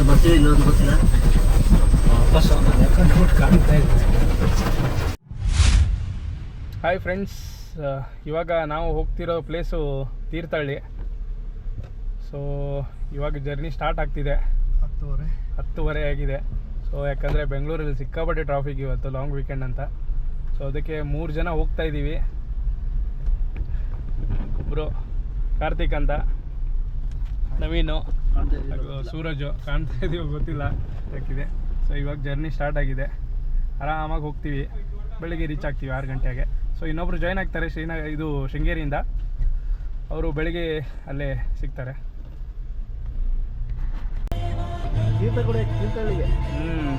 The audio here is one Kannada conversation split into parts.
ಬರ್ತೀವಿ ಇಲ್ಲೊಂದು ಗೊತ್ತಿಲ್ಲ. ವಾಪಸ್ ಕಾಣ್ತಾ ಇದೆ. ಹಾಯ್ ಫ್ರೆಂಡ್ಸ್, ಇವಾಗ ನಾವು ಹೋಗ್ತಿರೋ ಪ್ಲೇಸು ತೀರ್ಥಹಳ್ಳಿ. ಸೊ ಇವಾಗ ಜರ್ನಿ ಸ್ಟಾರ್ಟ್ ಆಗ್ತಿದೆ. 10:30 ಆಗಿದೆ. ಸೊ ಯಾಕಂದರೆ ಬೆಂಗಳೂರಲ್ಲಿ ಸಿಕ್ಕಾಪಟ್ಟೆ ಟ್ರಾಫಿಕ್ ಇವತ್ತು, ಲಾಂಗ್ ವೀಕೆಂಡ್ ಅಂತ. ಸೊ ಅದಕ್ಕೆ 3 ಜನ ಹೋಗ್ತಾ ಇದ್ದೀವಿ. ಒಬ್ಬರು ಕಾರ್ತಿಕ್ ಅಂತ, ನವೀನು, ಸೂರಜು ಕಾಣ್ತಾ ಇದೀವಿ, ಗೊತ್ತಿಲ್ಲ ಯಾಕಿದೆ. ಸೊ ಇವಾಗ ಜರ್ನಿ ಸ್ಟಾರ್ಟ್ ಆಗಿದೆ. ಆರಾಮಾಗಿ ಹೋಗ್ತೀವಿ, ಬೆಳಿಗ್ಗೆ ರೀಚ್ ಆಗ್ತೀವಿ 6 ಗಂಟೆಗೆ. ಸೊ ಇನ್ನೊಬ್ರು ಜಾಯ್ನ್ ಆಗ್ತಾರೆ ಇದು ಶೃಂಗೇರಿಯಿಂದ. ಅವರು ಬೆಳಿಗ್ಗೆ ಅಲ್ಲೇ ಸಿಗ್ತಾರೆ.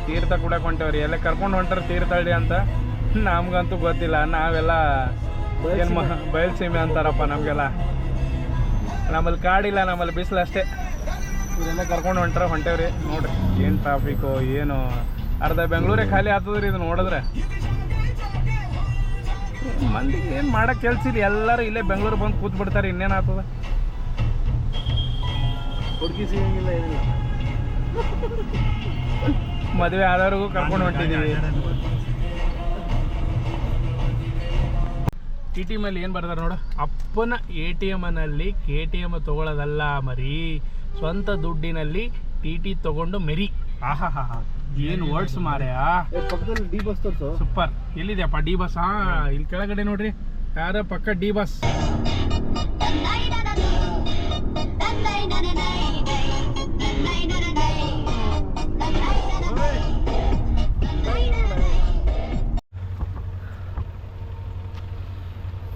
ತೀರ್ಥ ಕೂಡ ಹೊಂಟವ್ರಿ, ಎಲ್ಲ ಕರ್ಕೊಂಡು ಹೊಂಟಾರ ತೀರ್ಥಹಳ್ಳಿ ಅಂತ. ನಮ್ಗಂತೂ ಗೊತ್ತಿಲ್ಲ, ನಾವೆಲ್ಲ ಏನು ಬಯಲ್ಸೀಮೆ ಅಂತಾರಪ್ಪ ನಮಗೆಲ್ಲ. ನಮ್ಮಲ್ಲಿ ಕಾಡಿಲ್ಲ, ನಮ್ಮಲ್ಲಿ ಬಿಸಿಲು ಅಷ್ಟೇ. ಇವರೆಲ್ಲ ಕರ್ಕೊಂಡು ಹೊಂಟೇವ್ರಿ. ನೋಡ್ರಿ ಏನು ಟ್ರಾಫಿಕ್ಕು, ಏನು ಅರ್ಧ ಬೆಂಗಳೂರೇ ಖಾಲಿ ಆಗ್ತದ್ರಿ ಇದು ನೋಡಿದ್ರೆ. ಮಂದಿಗೆ ಏನು ಮಾಡೋಕ್ಕೆ ಕೆಲಸ ಇಲ್ಲ, ಎಲ್ಲರೂ ಇಲ್ಲೇ ಬೆಂಗಳೂರು ಬಂದು ಕೂತ್ ಬಿಡ್ತಾರೆ. ಇನ್ನೇನಾಗ್ತದೆ, ಹುಡುಗಿ ಸಿಗಂಗಿಲ್ಲ, ಏನಿಲ್ಲ. ಮದುವೆ ಆದವ್ರಿಗೂ ಕರ್ಕೊಂಡು ಹೊಂಟಿದ್ದೀವಿ. TTM ಅಲ್ಲಿ ಏನು ಬರ್ತಾರೆ ನೋಡು, ಅಪ್ಪನ ATM ನಲ್ಲಿ KTM ತೊಗೊಳ್ಳೋದಲ್ಲ ಮರಿ, ಸ್ವಂತ ದುಡ್ಡಿನಲ್ಲಿ TT ತಗೊಂಡು ಮೆರಿ. ಆಹಾ ಹಾ ಹಾ, ಏನು ವರ್ಡ್ಸ್ ಮಾರ್ಯಾ. ಪಕ್ಕದಲ್ಲಿ ಡಿ ಬಸ್ ತೋರಿಸು. ಸೂಪರ್. ಎಲ್ಲಿದೆಯಪ್ಪ ಡಿ ಬಸ್? ಇಲ್ಲಿ ಕೆಳಗಡೆ ನೋಡ್ರಿ, ಯಾರ ಪಕ್ಕ ಡಿ ಬಸ್.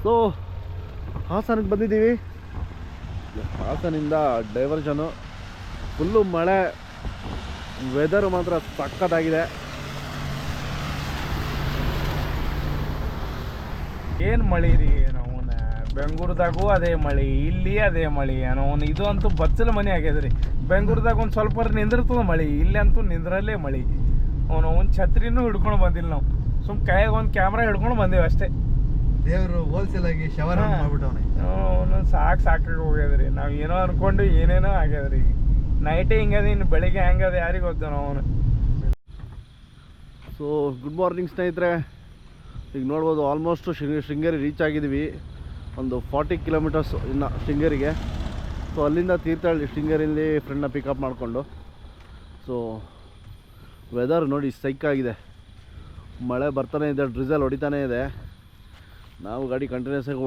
ಸೊ ಹಾಸನಕ್ಕೆ ಬಂದಿದ್ದೀವಿ. ಹಾಸನಿಂದ ಡೈವರ್ಷನು, ಫುಲ್ಲು ಮಳೆ, ವೆದರು ಮಾತ್ರ ಸಖತ್ತಾಗಿದೆ. ಏನು ಮಳೆ ರೀ, ನಾವು ಬೆಂಗಳೂರದಾಗೂ ಅದೇ ಮಳೆ, ಇಲ್ಲಿ ಅದೇ ಮಳೆ. ಅವನು ಇದು ಅಂತೂ ಬಚ್ಚಲ ಮನೆ ಆಗ್ಯದ್ರಿ. ಬೆಂಗಳೂರದಾಗ ಒಂದು ಸ್ವಲ್ಪ ನಿಂದಿರ್ತದೆ ಮಳೆ, ಇಲ್ಲಿ ಅಂತೂ ನಿಂದ್ರಲ್ಲೇ ಮಳೆ. ಅವನು ಒಂದು ಛತ್ರಿನೂ ಹಿಡ್ಕೊಂಡು ಬಂದಿಲ್ಲ ನಾವು, ಸುಮ್ಮ ಕೈಯಾಗ ಒಂದು ಕ್ಯಾಮ್ರಾ ಹಿಡ್ಕೊಂಡು ಬಂದೇವು ಅಷ್ಟೇ. ದೇವರು ಹೋಲ್ಸೇಲ್ ಆಗಿ ಶವರ್ ಮಾಡ್ಬಿಟ್ಟವನೆ. ಅವನು ಸಾಕಾಗಿ ಹೋಗ್ಯದ್ರಿ. ನಾವು ಏನೋ ಅನ್ಕೊಂಡು ಏನೇನೋ ಆಗ್ಯದ್ರಿ. ನೈಟೇ ಹಿಂಗದ, ಇನ್ನು ಬೆಳಿಗ್ಗೆ ಹೆಂಗದ ಯಾರಿಗೆ ಗೊತ್ತ ಅವನು. ಸೊ ಗುಡ್ ಮಾರ್ನಿಂಗ್ ಸ್ನೇಹಿತರೆ. ಈಗ ನೋಡ್ಬೋದು ಆಲ್ಮೋಸ್ಟ್ ಶೃಂಗೇರಿ ರೀಚ್ ಆಗಿದ್ದೀವಿ. ಒಂದು 40 ಕಿಲೋಮೀಟರ್ಸ್ ಇನ್ನು ಶೃಂಗೇರಿಗೆ. ಸೊ ಅಲ್ಲಿಂದ ತೀರ್ಥಹಳ್ಳಿ, ಶೃಂಗೇರಿಯಲ್ಲಿ ಫ್ರೆಂಡ್ನ ಪಿಕಪ್ ಮಾಡಿಕೊಂಡು. ಸೊ ವೆದರ್ ನೋಡಿ ಸೈಕಾಗಿದೆ, ಮಳೆ ಬರ್ತಾನೆ ಇದೆ, ಡ್ರಿಸಲ್ ಹೊಡಿತಾನೇ ಇದೆ. ನಾವು ಗಾಡಿ ಕಂಟಿನ್ಯೂಸ್ ಆಗಿ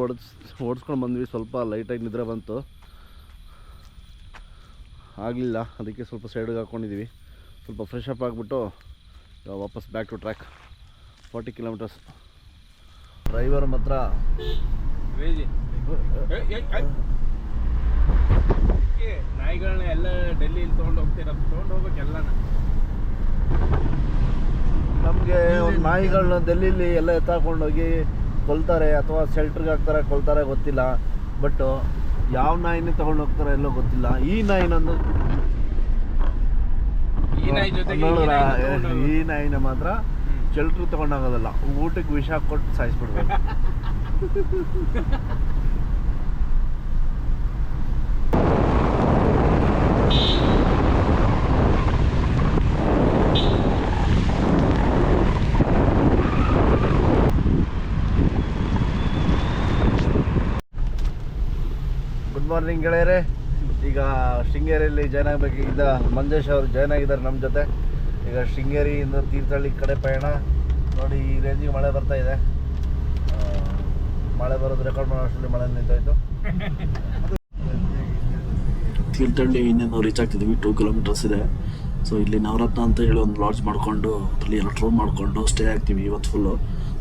ಓಡಿಸ್ಕೊಂಡು ಬಂದ್ವಿ. ಸ್ವಲ್ಪ ಲೈಟಾಗಿ ನಿದ್ರೆ ಬಂತು, ಆಗಲಿಲ್ಲ, ಅದಕ್ಕೆ ಸ್ವಲ್ಪ ಸೈಡಿಗೆ ಹಾಕ್ಕೊಂಡಿದ್ದೀವಿ. ಸ್ವಲ್ಪ ಫ್ರೆಶ್ ಅಪ್ ಆಗಿಬಿಟ್ಟು ವಾಪಸ್ back to track. 40 kilometres. Driver ಮಾತ್ರ ನಾಯಿಗಳನ್ನ ಎಲ್ಲ ಡೆಲ್ಲಿಲಿ ತೊಗೊಂಡು ಹೋಗ್ಬೇಕೆಲ್ಲ. ನಮಗೆ ಒಂದು ನಾಯಿಗಳನ್ನ ಡೆಲ್ಲಿಲಿ ಎಲ್ಲ ಎತ್ತಾಕೊಂಡೋಗಿ ಕೊಲ್ತಾರೆ, ಅಥವಾ ಶೆಲ್ಟ್ರಿಗೆ ಹಾಕ್ತಾರೆ, ಕೊಲ್ತಾರೆ, ಗೊತ್ತಿಲ್ಲ. ಬಟ್ ಯಾವ ನಾಯಿನೇ ತೊಗೊಂಡು ಹೋಗ್ತಾರೆ ಎಲ್ಲೋ ಗೊತ್ತಿಲ್ಲ. ಈ ನಾಯಿನೊಂದು, ಈ ನಾಯಿನ ಮಾತ್ರ ಶೆಲ್ಟ್ರಿಗೆ ತೊಗೊಂಡೋಗೋದಲ್ಲ, ಊಟಕ್ಕೆ ವಿಷ ಕೊಟ್ಟು ಸಾಯಿಸ್ಬಿಡ್ಬೇಕು. ಗುಡ್ ಮಾರ್ನಿಂಗ್ ಗೆಳೆಯರೇ. ಈಗ ಶೃಂಗೇರಿಯಲ್ಲಿ ಜಾಯ್ನ್ ಆಗಬೇಕಿದ್ದ ಮಂಜೇಶ್ ಅವರು ಜಾಯ್ನ್ ಆಗಿದ್ದಾರೆ ನಮ್ಮ ಜೊತೆ. ಈಗ ಶೃಂಗೇರಿಯಿಂದ ತೀರ್ಥಹಳ್ಳಿ ಕಡೆ ಪಯಣ. ನೋಡಿ ಈ ರೇಂಜಿಗೆ ಮಳೆ ಬರ್ತಾ ಇದೆ. ಮಳೆ ಬರೋದು ರೆಕಾರ್ಡ್ ಮಾಡೋ ಅಷ್ಟರಲ್ಲಿ ಮಳೆ ನಿಂತೋಯ್ತು. ತೀರ್ಥಹಳ್ಳಿ ಇನ್ನೇನು ರೀಚ್ ಆಗ್ತಿದ್ದೀವಿ. 2 ಕಿಲೋಮೀಟರ್ಸ್ ಇದೆ. ಸೊ ಇಲ್ಲಿ ನವರತ್ನ ಅಂತ ಹೇಳಿ ಒಂದು ಲಾಡ್ಜ್ ಮಾಡಿಕೊಂಡು ಅದರಲ್ಲಿ 2 ರೂಮ್ ಮಾಡಿಕೊಂಡು ಸ್ಟೇ ಆಗ್ತೀವಿ ಇವತ್ತು ಫುಲ್ಲು.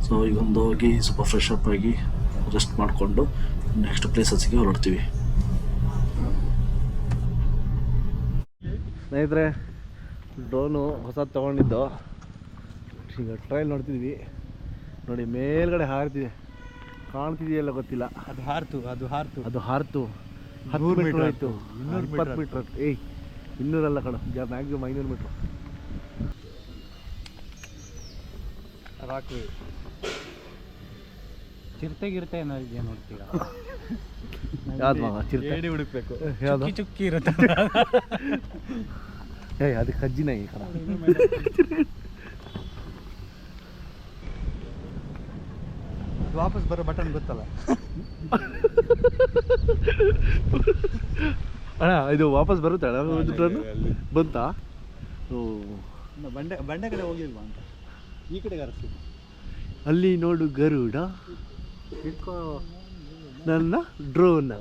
ಸೊ ಈಗ ಒಂದು ಹೋಗಿ ಸ್ವಲ್ಪ ಫ್ರೆಶ್ ಅಪ್ ಆಗಿ ರೆಸ್ಟ್ ಮಾಡಿಕೊಂಡು ನೆಕ್ಸ್ಟ್ ಪ್ಲೇಸಸ್ಗೆ ಹೊರಡ್ತೀವಿ. ಸ್ನೇಹಿತರೆ, ಡ್ರೋನು ಹೊಸದು ತೊಗೊಂಡಿದ್ದು. ಈಗ ಟ್ರಯಲ್ ನೋಡ್ತಿದ್ವಿ. ನೋಡಿ ಮೇಲ್ಗಡೆ ಹಾರ್ತಿದೆ, ಕಾಣ್ತಿದೆಯಲ್ಲ ಗೊತ್ತಿಲ್ಲ. ಅದು ಹಾರ್ತು 10 ಮೀಟ್ರ್ ಆಯಿತು. 20 ಮೀಟ್ರ್. 200 ಅಲ್ಲ ಕಣ, ಮ್ಯಾಕ್ಸಿಮಮ್ 500 ಮೀಟ್ರ್. ಚಿರತೆಗಿರುತ್ತೆ ಏನೋ ಇದೆಯಾ ನೋಡ್ತೀರಾ? ಯಾವ್ದು ಮಗ ಚಿರತೆ ಏಡಿ ಹುಡುಕ್ಬೇಕು. ಯಾವುದು ಚುಕ್ಕಿ ಇರುತ್ತೆ. ಅದು ಕಜ್ಜಿನ ಈ ಕಡೆ ವಾಪಸ್ ಬರೋ ಬಟನ್ ಗೊತ್ತಲ್ಲ. ಅಣ್ಣ ಇದು ವಾಪಸ್ ಬರುತ್ತೆ ಅಣ್ಣ ಬಂತಾ? ಓ ಬಂಡೆ ಕಡೆ ಹೋಗಿಲ್ವಾ ಅಂತ ಈ ಕಡೆಗೆ ಹರಿಸ್ತೀವಿ. ಅಲ್ಲಿ ನೋಡು ಗರುಡ ಹಿಡ್ಕೋ ನನ್ನ ಡ್ರೋನ್.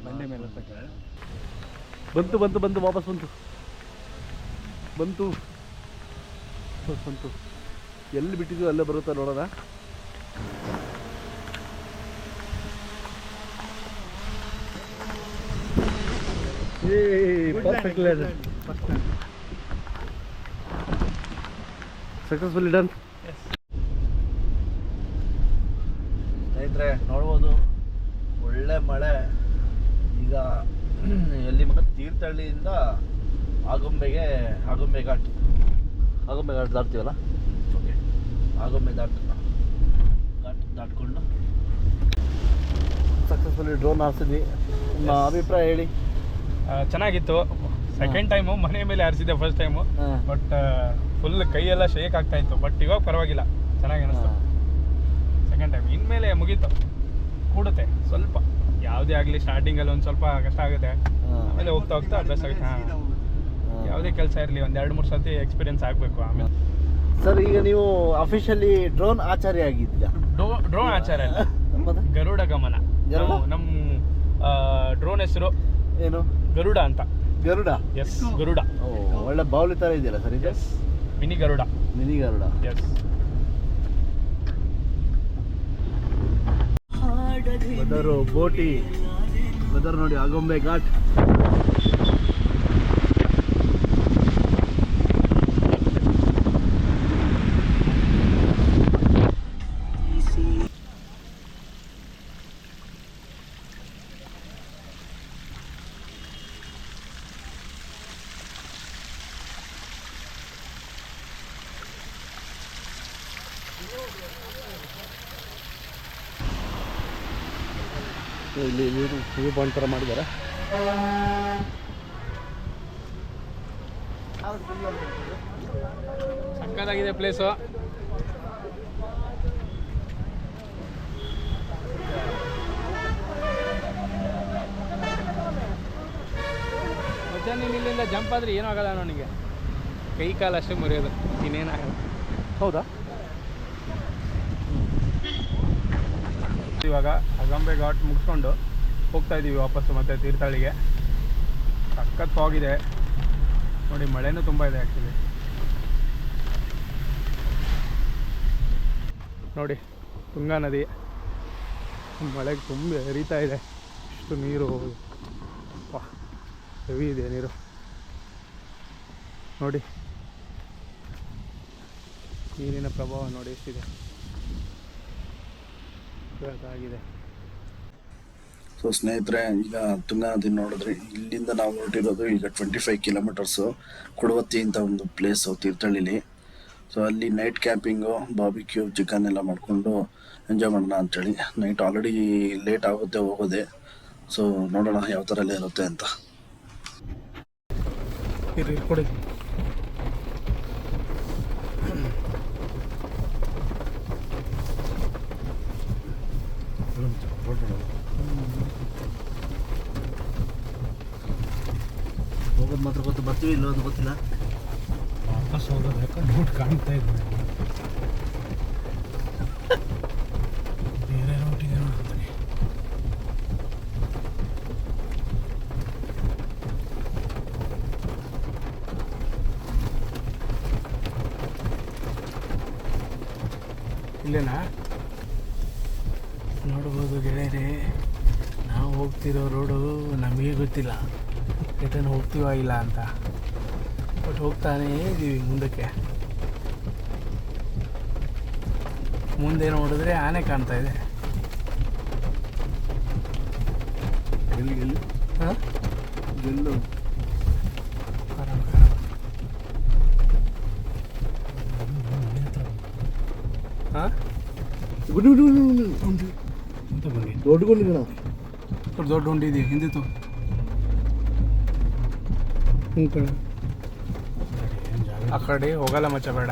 ಬಂಡೆ ಮೇಲೆ ಬಂತು ಬಂತು ಬಂತು ವಾಪಸ್ ಬಂತು ಬಂತು ಬಂತು. ಎಲ್ಲಿ ಬಿಟ್ಟಿದ್ವಿ ಅಲ್ಲೇ ಬರುತ್ತಾ ನೋಡೋಣ. Perfect successfully done. ಸ್ನೇಹಿತರೆ ನೋಡ್ಬೋದು ಒಳ್ಳೆ ಮಳೆ. ಈಗ ಎಲ್ಲಿ ಮಗ ತೀರ್ಥಹಳ್ಳಿಯಿಂದ ಆಗುಂಬೆ ಘಾಟ್ ದಾಟ್ತೀವಲ್ಲ. ಓಕೆ ಆಗುಂಬೆ ದಾಟ್ಕೊಂಡು ಸಕ್ಸಸ್ಫುಲಿ ಡ್ರೋನ್ ಹಾರಿಸಿದ್ವಿ. ನಿಮ್ಮ ಅಭಿಪ್ರಾಯ ಹೇಳಿ. ಚೆನ್ನಾಗಿತ್ತು. ಸೆಕೆಂಡ್ ಟೈಮು ಮನೆ ಮೇಲೆ ಹಾರಿಸಿದ್ದೆ, ಫಸ್ಟ್ ಟೈಮು ಬಟ್ ಫುಲ್ ಕೈಯೆಲ್ಲ ಶೇಕ್ ಆಗ್ತಾ ಇತ್ತು. ಬಟ್ ಇವಾಗ ಪರವಾಗಿಲ್ಲ, ಚೆನ್ನಾಗಿ ಅನಿಸ್ತು. ಸೆಕೆಂಡ್ ಟೈಮ್ ಇನ್ಮೇಲೆ ಮುಗೀತು, ಕೂಡುತ್ತೆ ಸ್ವಲ್ಪ. ಯಾವುದೇ ಆಗಲಿ ಸ್ಟಾರ್ಟಿಂಗಲ್ಲಿ ಒಂದು ಸ್ವಲ್ಪ ಕಷ್ಟ ಆಗುತ್ತೆ, ಆಮೇಲೆ ಹೋಗ್ತಾ ಅಭ್ಯಾಸ ಆಗುತ್ತೆ. ಯಾವುದೇ ಕೆಲಸ ಇರಲಿ ಒಂದು 2-3 ಸರ್ತಿ ಎಕ್ಸ್ಪೀರಿಯನ್ಸ್ ಆಗಬೇಕು. ಆಮೇಲೆ ಸರ್ ಈಗ ನೀವು ಅಫಿಷಿಯಲಿ ಡ್ರೋನ್ ಆಚಾರ್ಯ ಆಗಿದ್ದೀರಾ? ಡ್ರೋನ್ ಆಚಾರ ಅಲ್ಲ, ಗರುಡ ಗಮನ. ನಮ್ಮ ಡ್ರೋನ್ ಹೆಸರು ಏನು? ಗರುಡ ಅಂತ. ಗರುಡ? ಎಸ್, ಗರುಡ. ಒಳ್ಳೆ ಬಾವಲಿ ಥರ ಇದೆಯಲ್ಲ ಸರ್ ಇದು? Mini Garuda. Mini Garuda, yes. Weather ಬೋಟಿ, ವೆದರ್ ನೋಡಿ ಆಗುಂಬೆ ಘಾಟ್. ಇಲ್ಲಿ ವ್ಯೂ ಪಾಯಿಂಟ್ ಥರ ಮಾಡಿದ್ದಾರೆ. ಸಕ್ಕತ್ತಾಗಿದೆ ಪ್ಲೇಸು. ಮತ್ತೆ ನೀನು ಇಲ್ಲಿಂದ ಜಂಪ್ ಆದರೆ ಏನೂ ಆಗಲ್ಲ ನನಗೆ, ಕೈ ಕಾಲು ಅಷ್ಟೇ ಮುರಿಯೋದು, ಇನ್ನೇನಾಗಲ್ಲ. ಹೌದಾ? ಇವಾಗ ಆಗುಂಬೆ ಘಾಟ್ ಮುಗಿಸ್ಕೊಂಡು ಹೋಗ್ತಾ ಇದ್ದೀವಿ ವಾಪಸ್ಸು ಮತ್ತೆ ತೀರ್ಥಹಳ್ಳಿಗೆ. ಸಖತ್ ಫಾಗ್ ಇದೆ ನೋಡಿ, ಮಳೆನೂ ತುಂಬ ಇದೆ ಆ್ಯಕ್ಚುಲಿ. ನೋಡಿ ತುಂಗಾ ನದಿ ಮಳೆಗೆ ತುಂಬ ಹರಿತಾ ಇದೆ. ಇಷ್ಟು ನೀರು ಹೆವಿ ಇದೆ ನೀರು ನೋಡಿ. ನೀರಿನ ಪ್ರಭಾವ ನೋಡಿ ಎಷ್ಟಿದೆ, ಆಗಿದೆ. ಸೊ ಸ್ನೇಹಿತರೆ, ಈಗ ತುಂಗಾ ನದಿ ನೋಡಿದ್ರಿ. ಇಲ್ಲಿಂದ ನಾವು ಹೊರಟಿರೋದು ಈಗ 25 ಕಿಲೋಮೀಟರ್ಸು ಕೊಡವತ್ತಿ ಅಂತ ಒಂದು ಪ್ಲೇಸು ತೀರ್ಥಹಳ್ಳಿಲಿ. ಸೊ ಅಲ್ಲಿ ನೈಟ್ ಕ್ಯಾಂಪಿಂಗು, ಬಾರ್ಬಿಕ್ಯೂ, ಚಿಕನ್ ಎಲ್ಲ ಮಾಡಿಕೊಂಡು ಎಂಜಾಯ್ ಮಾಡೋಣ ಅಂಥೇಳಿ. ನೈಟ್ ಆಲ್ರೆಡಿ ಲೇಟ್ ಆಗುತ್ತೆ ಹೋಗೋದೆ. ಸೊ ನೋಡೋಣ ಯಾವ ಥರ ಎಲ್ಲ ಇರುತ್ತೆ ಅಂತ. ಕೊಡಿ ಹೋಗೋದು ಮಾತ್ರ ಗೊತ್ತು, ಬರ್ತೀವಿ ಇಲ್ಲ ಅದು ಗೊತ್ತಿಲ್ಲ. ವಾಪಸ್ ಹೋಗೋದು ಯಾಕಂದ್ರೆ ರೂಟ್ ಕಾಣ್ತಾ ಇದೆ, ಬೇರೆ ರೂಟಿಗೆ ನೋಡ್ತೀನಿ. ಇಲ್ಲೇನಾ ನೋಡ್ಬೋದು ಗೆಳೆಯರೇ. ನಾವು ಹೋಗ್ತಿರೋ ರೋಡು ನಮಗೆ ಗೊತ್ತಿಲ್ಲ ರಿಟರ್ನ್ ಹೋಗ್ತೀವ ಇಲ್ಲ ಅಂತ, ಬಟ್ ಹೋಗ್ತಾನೇ ಇದ್ದೀವಿ ಮುಂದಕ್ಕೆ. ಮುಂದೆ ನೋಡಿದ್ರೆ ಆನೆ ಕಾಣ್ತಾ ಇದೆ. ಎಲ್ಲಿ ಎಲ್ಲಿ ಹಾಂ ಗೆಲ್ಲು ಹಾಂ ಗುಂಡಿ ದೊಡ್ಡ ಗುಂಡಿ ಕಣ ದೊಡ್ಡ ಉಂಡಿ ಇದೆ ಹಿಂದಿತ್ತು ಆ ಕಡೆ ಹೋಗಲ್ಲ ಮಚ್ಚ ಬೇಡ.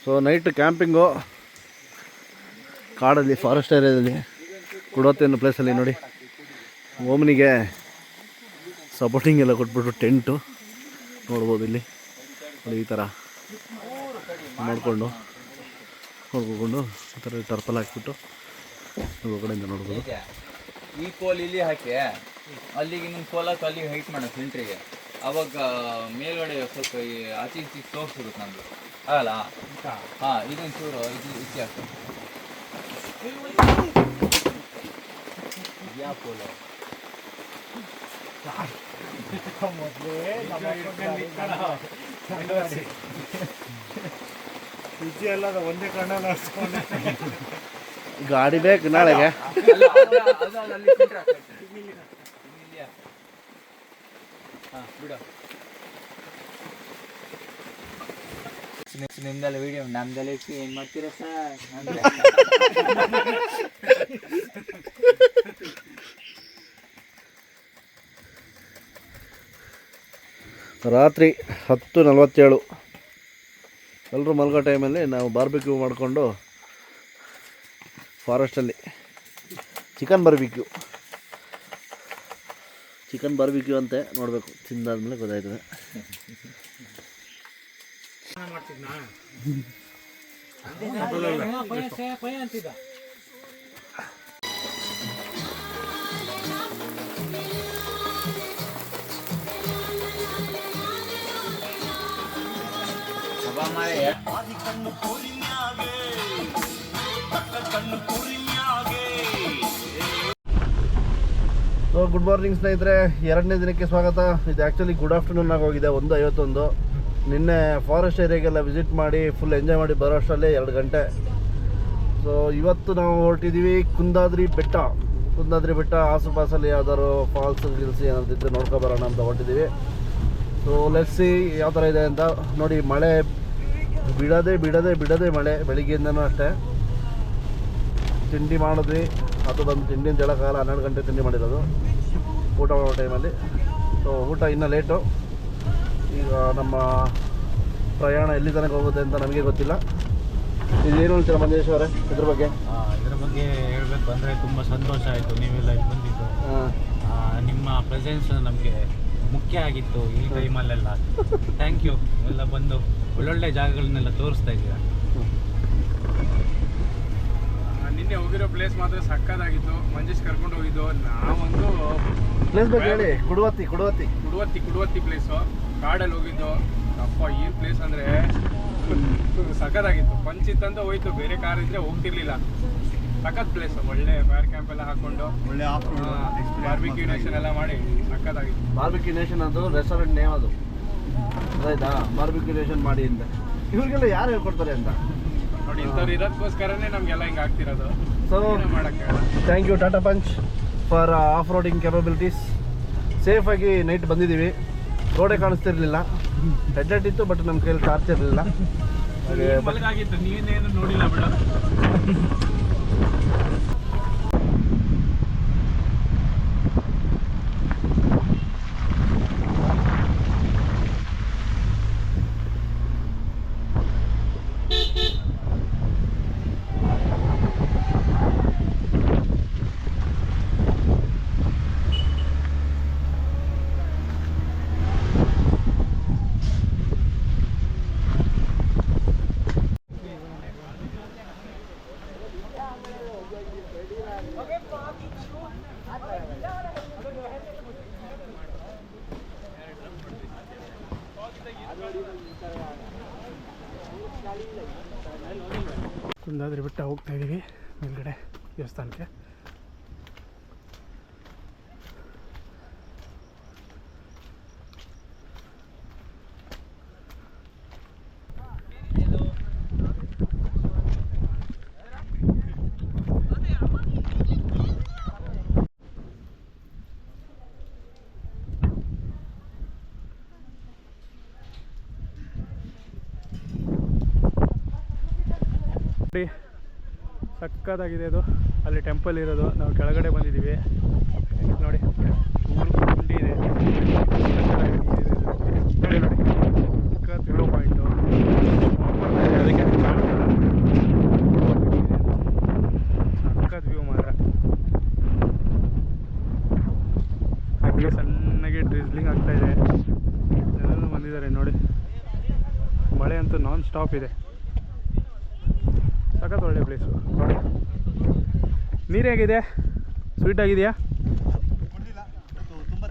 ಸೊ ನೈಟ್ ಕ್ಯಾಂಪಿಂಗು ಕಾಡಲ್ಲಿ ಫಾರೆಸ್ಟ್ ಏರಿಯಾದಲ್ಲಿ ಕುಡೋತ್ತೆ ಅನ್ನೋ ಪ್ಲೇಸಲ್ಲಿ ನೋಡಿ ಓಮ್ನಿಗೆ ಸಪೋರ್ಟಿಂಗ್ ಎಲ್ಲ ಕೊಟ್ಬಿಟ್ಟು ಟೆಂಟು ನೋಡ್ಬೋದು ಇಲ್ಲಿ ನೋಡಿ ಈ ಥರ ಮಾಡಿಕೊಂಡು ನೋಡ್ಕೊಂಡು ಈ ಥರ ಟರ್ಪಲ್ ಹಾಕ್ಬಿಟ್ಟು ಒಳಗಡೆಯಿಂದ ನೋಡ್ಬೋದು. ಈ ಕೋಲ್ ಇಲ್ಲಿ ಹಾಕಿ ಅಲ್ಲಿಗೆ ಇನ್ನೊಂದು ಕೋಲ್ ಹಾಕಿ ಅಲ್ಲಿಗೆ ಹೈಟ್ ಮಾಡೋ ಸೆಂಟ್ರಿಗೆ, ಅವಾಗ ಮೇಲ್ಗಡೆ ಸ್ವಲ್ಪ ಆಚೆ ಈಚೆ ತೋರಿಸಿರುತ್ತೆ ನಮ್ದು ಆಗಲ್ಲ. ಹಾಂ ಇದೊಂದು ಚೂರು ಇದು ಇತಿಹಾಸ ಯಾವ ಕೋಲು ಒಂದೇ ಕಣ್ಣಲ್ಲಿ ಗಾಡಿ ಬೇಕು ನಾಳೆಗೆ. ಬಿಡು ನಿಮ್ದೆಲ್ಲ ವಿಡಿಯೋ ನಮ್ದೆಲ್ಲ ಇಟ್ಟು ಏನು ಮಾಡ್ತೀರ ಸರ್? ರಾತ್ರಿ 10:47 ಎಲ್ಲರೂ ಮಲ್ಗೋ ಟೈಮಲ್ಲಿ ನಾವು ಬಾರ್ಬಿಕ್ಯೂ ಮಾಡಿಕೊಂಡು ಫಾರೆಸ್ಟಲ್ಲಿ ಚಿಕನ್ ಬಾರ್ಬಿಕ್ಯೂ ಅಂತೆ, ನೋಡಬೇಕು, ತಿಂದಾದ್ಮೇಲೆ ಗೊತ್ತಾಯ್ತದೆ. ಸೊ ಗುಡ್ ಮಾರ್ನಿಂಗ್ ಸ್ನೇಹಿತರೆ, 2ನೇ ದಿನಕ್ಕೆ ಸ್ವಾಗತ. ಇದು ಆ್ಯಕ್ಚುಲಿ ಗುಡ್ ಆಫ್ಟರ್ನೂನ್ ಆಗೋಗಿದೆ 1:51. ನಿನ್ನೆ ಫಾರೆಸ್ಟ್ ಏರಿಯಾಗೆಲ್ಲ ವಿಸಿಟ್ ಮಾಡಿ ಫುಲ್ ಎಂಜಾಯ್ ಮಾಡಿ ಬರೋ ಅಷ್ಟರಲ್ಲೇ 2 ಗಂಟೆ. ಸೊ ಇವತ್ತು ನಾವು ಹೊರಟಿದ್ದೀವಿ ಕುಂದಾದ್ರಿ ಬೆಟ್ಟ ಆಸುಪಾಸಲ್ಲಿ ಯಾವ್ದಾದ್ರು ಫಾಲ್ಸ್ ಗಿಲ್ಸ್ ಏನಾದ್ರು ಇದ್ದರೆ ನೋಡ್ಕೊಬರೋಣ ಅಂತ ಹೊರಟಿದ್ದೀವಿ. ಸೊ ಲೆಟ್ಸಿ ಯಾವ ಥರ ಇದೆ ಅಂತ ನೋಡಿ. ಮಳೆ ಬಿಡದೆ ಮಳೆ, ಬೆಳಿಗ್ಗೆಯಿಂದನೂ ಅಷ್ಟೇ. ತಿಂಡಿ ಮಾಡಿದ್ವಿ, ಅದು ಬಂದು ತಿಂಡಿ ಅಂತ ಹೇಳೋಕ್ಕಾಗಲ್ಲ, 12 ಗಂಟೆ ತಿಂಡಿ ಮಾಡಿರೋದು ಊಟ ಮಾಡೋ ಟೈಮಲ್ಲಿ. ಸೊ ಊಟ ಇನ್ನೂ ಲೇಟು. ಈಗ ನಮ್ಮ ಪ್ರಯಾಣ ಎಲ್ಲಿ ತನಕ ಹೋಗುತ್ತೆ ಅಂತ ನಮಗೆ ಗೊತ್ತಿಲ್ಲ. ಇದೇನು ಹೇಳ್ತೀರಾ ಮಂಜೇಶ್ ಅವರೇ ಇದ್ರ ಬಗ್ಗೆ? ಇದರ ಬಗ್ಗೆ ಹೇಳಬೇಕು ಅಂದರೆ ತುಂಬ ಸಂತೋಷ ಆಯಿತು ನೀವೆಲ್ಲ ಇಲ್ಲಿ ಬಂದಿದ್ದು. ನಿಮ್ಮ ಪ್ರೆಸೆನ್ಸ್ ನಮಗೆ ಮುಖ್ಯ ಆಗಿತ್ತು ಈ ಟೈಮಲ್ಲೆಲ್ಲ. Thank you. ಎಲ್ಲ ಬಂದು ಒಳ್ಳೊಳ್ಳೆ ಜಾಗಗಳನ್ನೆಲ್ಲ ತೋರಿಸ್ತಾ ಇದ್ದೀರಾ. ನಿನ್ನೆ ಹೋಗಿರೋ ಪ್ಲೇಸ್ ಮಾತ್ರ ಸಕ್ಕದಾಗಿತ್ತು. ಮಂಜೇಶ್ ಕರ್ಕೊಂಡು ಹೋಗಿದ್ದು. ನಾವೊಂದು ಪ್ಲೇಸ್ ಬಗ್ಗೆ ಹೇಳಿ. ಕುಡುವತ್ತಿ ಪ್ಲೇಸು ಕಾಡಲ್ಲಿ ಹೋಗಿದ್ದು. ಅಪ್ಪ ಈ ಪ್ಲೇಸ್ ಅಂದರೆ ಸಕ್ಕದಾಗಿತ್ತು. ಪಂಚಿತ್ತಂತ ಹೋಯ್ತು, ಬೇರೆ ಕಾರ್ ಇದ್ರೆ ಹೋಗ್ತಿರ್ಲಿಲ್ಲ. ಸಖತ್ ಪ್ಲೇಸ್, ಒಳ್ಳೆ ಫೈರ್ ಕ್ಯಾಂಪ್ ಎಲ್ಲ ಹಾಕೊಂಡು ಒಳ್ಳೆ ಬಾರ್ಬಿಕ್ಯೂ ನೇಷನ್ ಎಲ್ಲ ಮಾಡಿ ಸಕ್ಕದಾಗಿತ್ತು. ಬಾರ್ಬಿಕ್ಯೂ ನೇಷನ್ ಅದು ರೆಸ್ಟೋರೆಂಟ್ ನೇಮ್, ಅದು ಆಯ್ತಾ? ಬಾರ್ಬಿಕ್ಯೂ ನೇಷನ್ ಮಾಡಿ ಅಂತ ಇವ್ರಿಗೆಲ್ಲ ಯಾರು ಹೇಳ್ಕೊಡ್ತಾರೆ ಅಂತ ನೋಡಿ. ಇಂಥವ್ರು ಇರೋದಕ್ಕೋಸ್ಕರನೇ ನಮಗೆಲ್ಲ ಹಿಂಗೆ ಆಗ್ತಿರೋದು. ಸೊ ಮಾಡೋಕ್ಕೆ thank you Tata Punch for off roading capabilities. ಸೇಫಾಗಿ ನೈಟ್ ಬಂದಿದ್ದೀವಿ. ರೋಡೇ ಕಾಣಿಸ್ತಿರ್ಲಿಲ್ಲ, ಹೆಡ್ಲೈಟ್ ಇತ್ತು, ಬಟ್ ನಮ್ಮ ಕೈಯಲ್ಲಿ ಟಾರ್ಚ್ ಇರಲಿಲ್ಲ. ಹಾಗೆ ಮಲಗಾಗಿತ್ತು, ನೀವೇನೇನು ನೋಡಿಲ್ಲ ಬಿಡ. ಕುಂದಾದ್ರಿ ಬೆಟ್ಟ ಹೋಗ್ತಾ ಇದ್ದೀವಿ ಮೇಲ್ಗಡೆ ದೇವಸ್ಥಾನಕ್ಕೆ. ನೋಡಿ ಸಕ್ಕತ್ತಾಗಿದೆ ಇದು. ಅಲ್ಲಿ ಟೆಂಪಲ್ ಇರೋದು, ನಾವು ಕೆಳಗಡೆ ಬಂದಿದ್ದೀವಿ ನೋಡಿ. ಗುಂಡಿ ಇದೆ ನೋಡಿ ನೋಡಿ, ಸಕ್ಕತ್ ವ್ಯೂ ಪಾಯಿಂಟು. ಅದಕ್ಕೆ ಸಕ್ಕತ್ ವ್ಯೂ ಮಾತ್ರ. ಹಾಗೆ ಸಣ್ಣಗೆ ಡ್ರಿಸ್ಲಿಂಗ್ ಆಗ್ತಾಯಿದೆ. ಎಲ್ಲರೂ ಬಂದಿದ್ದಾರೆ ನೋಡಿ. ಮಳೆ ಅಂತೂ ನಾನ್ ಸ್ಟಾಪ್ ಇದೆ. ಸಖತ್ ಒಳ್ಳೆ ಪ್ಲೇಸು ನೋಡಿ. ನೀರು ಹೇಗಿದೆ? ಸ್ವೀಟ್ ಆಗಿದೆಯಾ?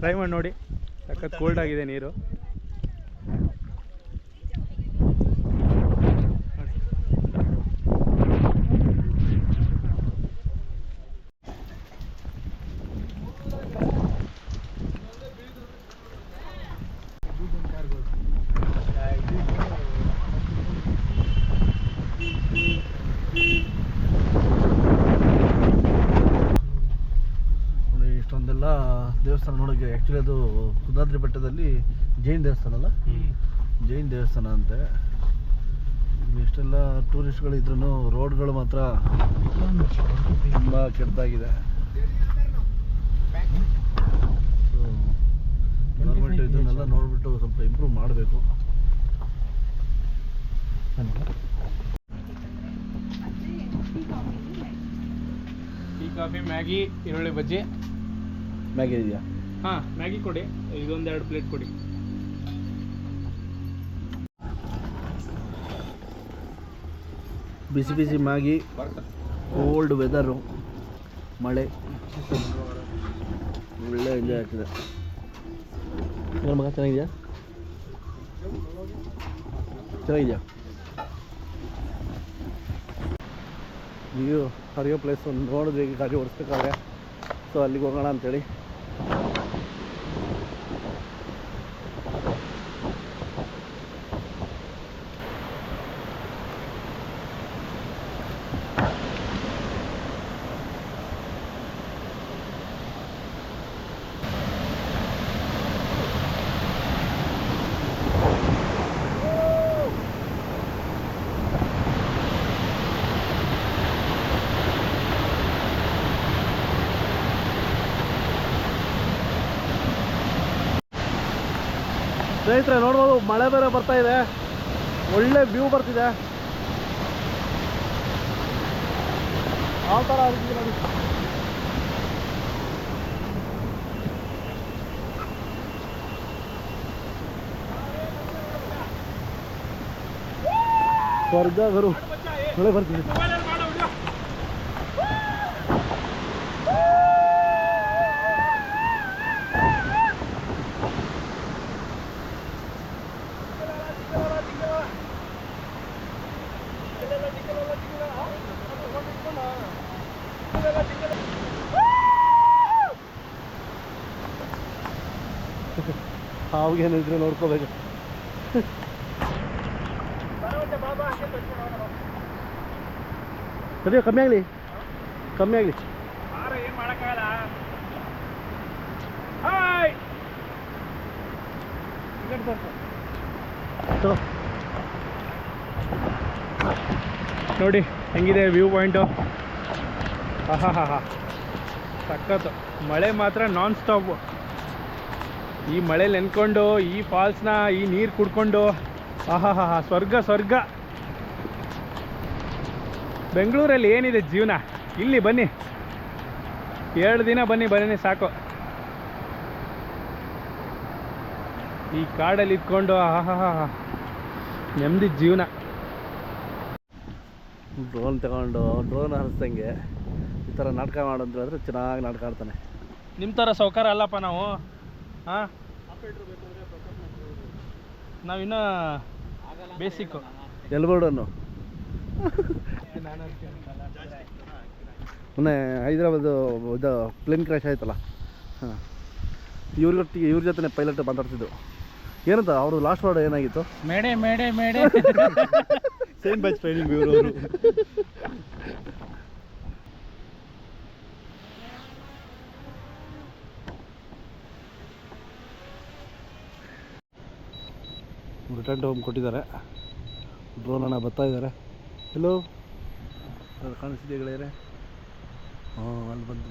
ಟ್ರೈ ಮಾಡಿ ನೋಡಿ. ಸಖತ್ ಕೋಲ್ಡ್ ಆಗಿದೆ ನೀರು. ಇಷ್ಟೊಂದೆಲ್ಲ ದೇವಸ್ಥಾನ ನೋಡೋಕ್ಕೆ. ಆ್ಯಕ್ಚುಲಿ ಅದು ಕುದಾದ್ರಿ ಬೆಟ್ಟದಲ್ಲಿ ಜೈನ್ ದೇವಸ್ಥಾನ ಅಲ್ಲ, ಜೈನ್ ದೇವಸ್ಥಾನ ಅಂತೆ. ಇಷ್ಟೆಲ್ಲ ಟೂರಿಸ್ಟ್ಗಳು ಇದ್ರೂ ರೋಡ್ಗಳು ಮಾತ್ರ ತುಂಬ ಕೆಟ್ಟದಾಗಿದೆ. ಸೊ ಗೌರ್ಮೆಂಟ್ ಇದನ್ನೆಲ್ಲ ನೋಡಿಬಿಟ್ಟು ಸ್ವಲ್ಪ ಇಂಪ್ರೂವ್ ಮಾಡಬೇಕು. ಟೀ ಕಾಫಿ, ಮ್ಯಾಗಿ, ಈರುಳ್ಳಿ ಬಜ್ಜಿ. ಮ್ಯಾಗಿ ಇದೆಯಾ? ಹಾಂ, ಮ್ಯಾಗಿ ಕೊಡಿ. ಇದೊಂದು 2 ಪ್ಲೇಟ್ ಕೊಡಿ. ಬಿಸಿ ಬಿಸಿ ಮ್ಯಾಗಿ, ಕೋಲ್ಡ್ ವೆದರು, ಮಳೆ, ಒಳ್ಳೆ ಎಂಜಾಯ್ ಆಗ್ತಿದೆ. ಏನು ಮಗ, ಚೆನ್ನಾಗಿದೆಯಾ? ಚೆನ್ನಾಗಿದೆಯಾ? ನೀವು ಹರಿಯೋ ಪ್ಲೇಸ್ ಒಂದು ನೋಡಿದ್ವಿ, ಗಾಡಿ ಓಡಿಸ್ಬೇಕಾದ್ರೆ. ಸೊ ಅಲ್ಲಿಗೆ ಹೋಗೋಣ ಅಂಥೇಳಿ. ಸ್ನೇಹಿತರೆ ನೋಡ್ಬೋದು, ಮಳೆ ಬೇರೆ ಬರ್ತಾ ಇದೆ. ಒಳ್ಳೆ ವ್ಯೂ ಬರ್ತಿದೆ. ಯಾವ ಥರ ಆಗ್ತಿದೆ ನೋಡಿ. ಸ್ವರ್ಗ ಗುರು, ಮಳೆ ಬರ್ತಿದೆ. ಹಾವಿಗೇನಿದ್ರೆ ನೋಡ್ಕೋಬೇಕು. ಸರಿ, ಕಮ್ಮಿ ಆಗಲಿ, ಕಮ್ಮಿ ಆಗಲಿ. ಏನು ಮಾಡೋಕ್ಕಾಗಲ್ಲ. ಹಾಯ್ ನೋಡಿ ಹೆಂಗಿದೆ ವ್ಯೂ ಪಾಯಿಂಟು. ಹಾ ಹಾ ಹಾ, ಸಖತ್ತು. ಮಳೆ ಮಾತ್ರ ನಾನ್ ಸ್ಟಾಪು. ಈ ಮಳೇಲಿ ನೆನ್ಕೊಂಡು, ಈ ಫಾಲ್ಸ್ನ, ಈ ನೀರು ಕುಡ್ಕೊಂಡು, ಆಹಾ ಹಾ ಹಾ, ಸ್ವರ್ಗ ಸ್ವರ್ಗ. ಬೆಂಗಳೂರಲ್ಲಿ ಏನಿದೆ ಜೀವನ, ಇಲ್ಲಿ ಬನ್ನಿ, 2 ದಿನ ಬನ್ನಿ ಸಾಕು. ಈ ಕಾಡಲ್ಲಿ ಇದ್ಕೊಂಡು ಆಹಾ ಹಾ, ನೆಮ್ಮದಿ ಜೀವನ. ಡ್ರೋನ್ ತಗೊಂಡು ಡ್ರೋನ್ ಹರಿಸ್ದಂಗೆ ಈ ಥರ ನಾಟಕ ಮಾಡೋದು ಹೇಳಿದ್ರೆ ಚೆನ್ನಾಗಿ ನಾಟಕ ಆಡ್ತಾನೆ. ನಿಮ್ಮ ಥರ ಸೌಕರ್ಯ ಅಲ್ಲಪ್ಪ ನಾವು. ಹಾಂ, ನಾವಿನ್ನೂ ಬೇಸಿಕ್ಕು. ಎಲ್ಬೋರ್ಡನ್ನು ಮೊನ್ನೆ ಹೈದ್ರಾಬಾದು ಇದು ಪ್ಲೇನ್ ಕ್ರ್ಯಾಶ್ ಆಯ್ತಲ್ಲ. ಹಾಂ, ಇವ್ರ ಜೊತೆ ಪೈಲಟ್ ಮಾತಾಡ್ತಿದ್ದು. ಏನಂತ ಅವರು ಲಾಸ್ಟ್ ವರ್ಡ್ ಏನಾಗಿತ್ತು? ಮೇಡೆ ಮೇಡೆ ಮೇಡೆ. ಸೇಮ್ ಬ್ಯಾಚ್ ಟ್ರೈನಿಂಗ್ ಇವರು. ರಿಟರ್ನ್ ಟು ಹೋಮ್ ಕೊಟ್ಟಿದ್ದಾರೆ. ಡ್ರೋನ್ ಅಣ್ಣ ಬರ್ತಾ ಇದ್ದಾರೆ. ಹಲೋ ಅದು ಕಾಣಿಸ್ತಿದೆ ಗೆಳೆಯರೆ. ಹಾಂ, ಅಲ್ಲಿ ಬಂತು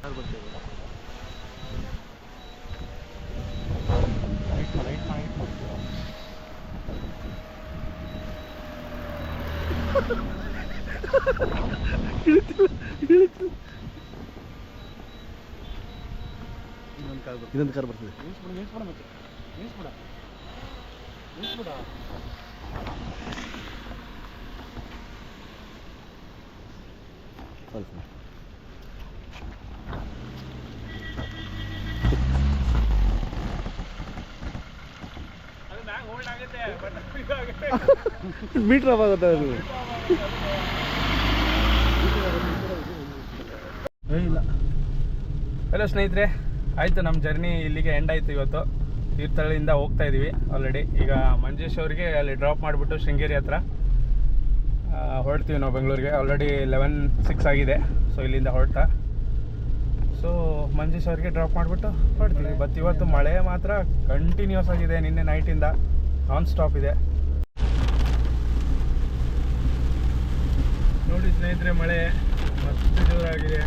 ಯಾರು ಬರ್ತೇವೆ? ಇನ್ನೊಂದು ಕಾರ್ ಬರ್ತದೆ. ಸ್ವಲ್ಪ ಮೀಟ್ರ್ ಆಫ್ ಆಗುತ್ತೆ ಅದು. ಇಲ್ಲ. ಹಲೋ ಸ್ನೇಹಿತರೆ, ಆಯಿತು ನಮ್ಮ ಜರ್ನಿ ಇಲ್ಲಿಗೆ ಎಂಡ್ ಆಯಿತು. ಇವತ್ತು ತೀರ್ಥಹಳ್ಳಿಯಿಂದ ಹೋಗ್ತಾ ಇದ್ದೀವಿ ಆಲ್ರೆಡಿ. ಈಗ ಮಂಜೇಶ್ ಅವರಿಗೆ ಅಲ್ಲಿ ಡ್ರಾಪ್ ಮಾಡಿಬಿಟ್ಟು ಶೃಂಗೇರಿ ಹತ್ರ ಹೊರಡ್ತೀವಿ ನಾವು ಬೆಂಗಳೂರಿಗೆ. ಆಲ್ರೆಡಿ 11:06 ಆಗಿದೆ. ಸೊ ಇಲ್ಲಿಂದ ಹೊರಡ್ತಾ ಸೊ ಮಂಜೇಶ್ ಅವರಿಗೆ ಡ್ರಾಪ್ ಮಾಡಿಬಿಟ್ಟು ಹೊರಡ್ತೀವಿ. ಬಟ್ ಇವತ್ತು ಮಳೆ ಮಾತ್ರ ಕಂಟಿನ್ಯೂಸ್ ಆಗಿದೆ. ನಿನ್ನೆ ನೈಟಿಂದ ನಾನ್ ಸ್ಟಾಪ್ ಇದೆ ನೋಡಿ ಸ್ನೇಹಿತರೆ. ಮಳೆ ಮಸ್ತ್ ಜೋರಾಗಿದೆ.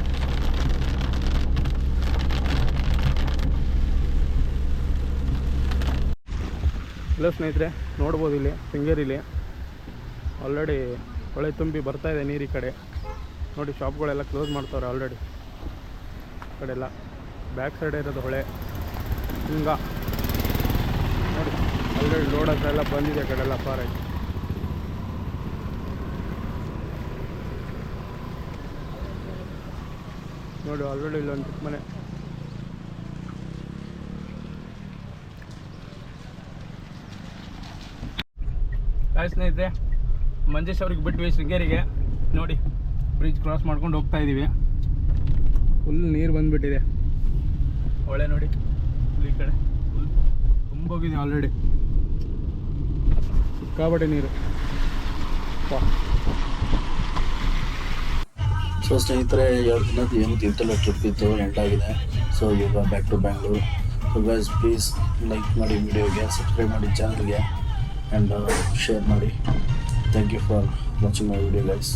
ಇಲ್ಲ ಸ್ನೇಹಿತರೆ, ನೋಡ್ಬೋದು ಇಲ್ಲಿ ಶೃಂಗೇರಿಲಿ ಆಲ್ರೆಡಿ ಹೊಳೆ ತುಂಬಿ ಬರ್ತಾಯಿದೆ ನೀರು. ಈ ಕಡೆ ನೋಡಿ, ಶಾಪ್ಗಳೆಲ್ಲ ಕ್ಲೋಸ್ ಮಾಡ್ತಾರೆ ಆಲ್ರೆಡಿ. ಈ ಕಡೆ ಎಲ್ಲ ಬ್ಯಾಕ್ ಸೈಡ್ ಇರೋದು ಹೊಳೆ. ಹಿಂಗ ನೋಡಿ, ಆಲ್ರೆಡಿ ಲೋಡ್ ಹತ್ರ ಎಲ್ಲ ಬಂದಿದೆ. ಕಡೆ ಎಲ್ಲ ಪಾರಾಗಿ ನೋಡಿ, ಆಲ್ರೆಡಿ ಇಲ್ಲೊಂದು ಚಿಕ್ಕ ಮನೆ. ಸ್ನೇಹಿತರೆ, ಮಂಜೇಶ್ ಅವ್ರಿಗೆ ಬಿಟ್ವಿ ಶೃಂಗೇರಿಗೆ. ನೋಡಿ, ಬ್ರಿಡ್ಜ್ ಕ್ರಾಸ್ ಮಾಡ್ಕೊಂಡು ಹೋಗ್ತಾ ಇದ್ದೀವಿ. ಫುಲ್ ನೀರು ಬಂದುಬಿಟ್ಟಿದೆ ಹೊಳೆ. ನೋಡಿ ಈ ಕಡೆ ಫುಲ್ ತುಂಬೋಗಿದೆ ಆಲ್ರೆಡಿ. ಸಿಕ್ಕಾಪಟ್ಟೆ ನೀರು. ಸೊ ಸ್ನೇಹಿತರೆ, 2 ದಿನದ ಏನು ತೀರ್ಥಹಳ್ಳಿ ಟ್ರಿಪ್ ಇತ್ತು, ಎಂಡ್ ಆಗಿದೆ. ಸೊ ಇವಾಗ back to Bangalore. So guys, please like ಮಾಡಿ ವಿಡಿಯೋಗೆ, ಸಬ್ಸ್ಕ್ರೈಬ್ ಮಾಡಿ ಚಾನಲ್ಗೆ, ಆ್ಯಂಡ್ ಶೇರ್ ಮಾಡಿ. Thank you for watching my video guys.